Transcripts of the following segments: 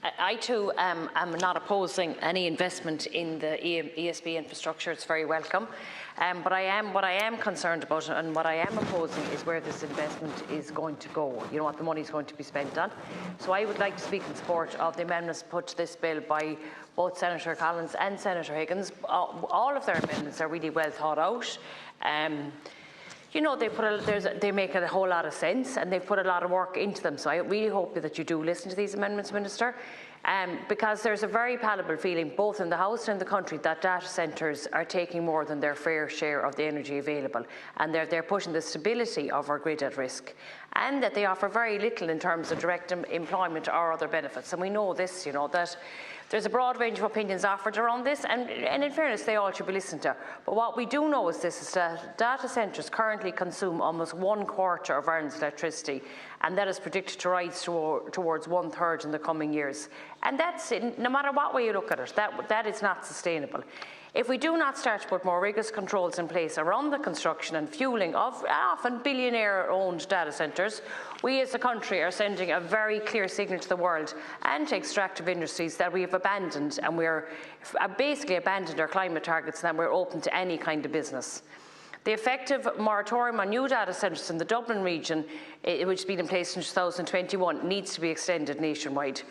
I too am not opposing any investment in the ESB infrastructure. It's very welcome. But what I am concerned about and what I am opposing is where this investment is going to go, what the money is going to be spent on. So I would like to speak in support of the amendments put to this bill by both Senator Collins and Senator Higgins. All of their amendments are really well thought out. They make a whole lot of sense, and they've put a lot of work into them. So I really hope that you do listen to these amendments, Minister, because there's a very palpable feeling both in the House and in the country that data centres are taking more than their fair share of the energy available, and they're putting the stability of our grid at risk, and that they offer very little in terms of direct employment or other benefits. And we know this, that there's a broad range of opinions offered around this, and in fairness, they all should be listened to. But what we do know is that data centres currently consume almost 1/4 of Ireland's electricity, and that is predicted to rise towards 1/3 in the coming years. And that's, no matter what way you look at it, that is not sustainable. If we do not start to put more rigorous controls in place around the construction and fuelling of often billionaire-owned data centres, we as a country are sending a very clear signal to the world and to extractive industries that we have abandoned, and we're basically abandoned our climate targets, and that we're open to any kind of business. The effective moratorium on new data centres in the Dublin region, which has been in place since 2021, needs to be extended nationwide.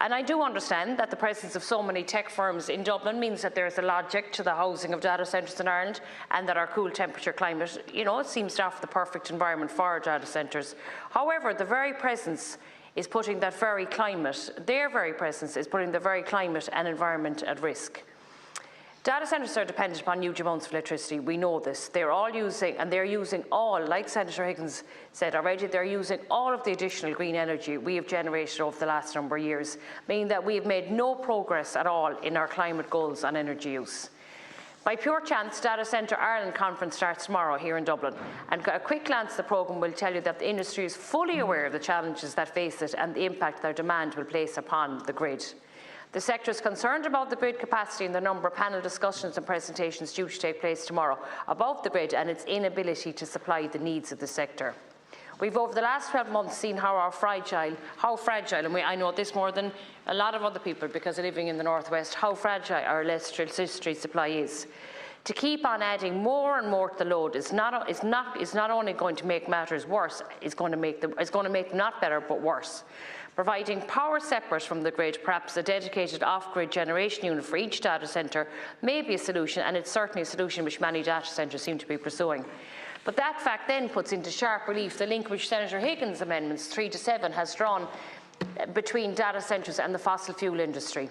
And I do understand that the presence of so many tech firms in Dublin means that there is a logic to the housing of data centres in Ireland, and that our cool temperature climate, it seems to offer the perfect environment for our data centres. However, the very presence is putting their very climate and environment at risk. Data centres are dependent upon huge amounts of electricity. We know this. They're using all, like Senator Higgins said already, they're using all of the additional green energy we have generated over the last number of years, meaning that we have made no progress at all in our climate goals on energy use. By pure chance, Data Centre Ireland conference starts tomorrow here in Dublin, and a quick glance at the programme will tell you that the industry is fully aware of the challenges that face it and the impact their demand will place upon the grid. The sector is concerned about the grid capacity and the number of panel discussions and presentations due to take place tomorrow about the grid and its inability to supply the needs of the sector. We've over the last 12 months seen how fragile, and I know this more than a lot of other people because of living in the northwest, how fragile our electricity supply is. To keep on adding more and more to the load is not only going to make matters worse, it's going to make them not better but worse. Providing power separate from the grid, perhaps a dedicated off-grid generation unit for each data centre, may be a solution, and it's certainly a solution which many data centres seem to be pursuing. But that fact then puts into sharp relief the link which Senator Higgins' amendments 3 to 7 has drawn between data centres and the fossil fuel industry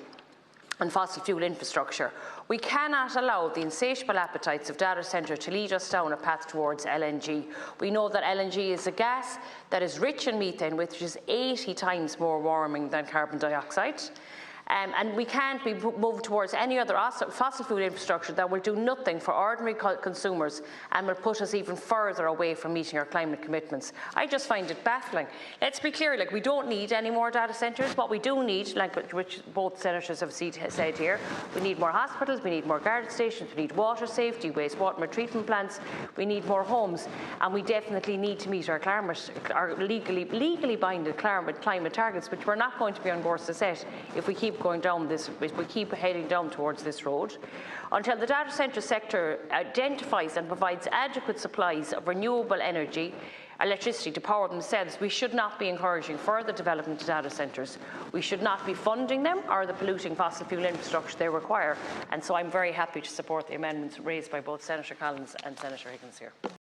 and fossil fuel infrastructure. We cannot allow the insatiable appetites of data centre to lead us down a path towards LNG. We know that LNG is a gas that is rich in methane, which is 80 times more warming than carbon dioxide. And we can't be moved towards any other fossil fuel infrastructure that will do nothing for ordinary consumers and will put us even further away from meeting our climate commitments. I just find it baffling. Let's be clear, we don't need any more data centres. What we do need, which both senators have said here, we need more hospitals, we need more guard stations, we need water safety, wastewater treatment plants, we need more homes, and we definitely need to meet our legally binding climate targets, which we're not going to be on course to set if we keep heading down towards this road. Until the data centre sector identifies and provides adequate supplies of renewable electricity to power themselves, we should not be encouraging further development of data centres. We should not be funding them or the polluting fossil fuel infrastructure they require. And so I'm very happy to support the amendments raised by both Senator Collins and Senator Higgins here.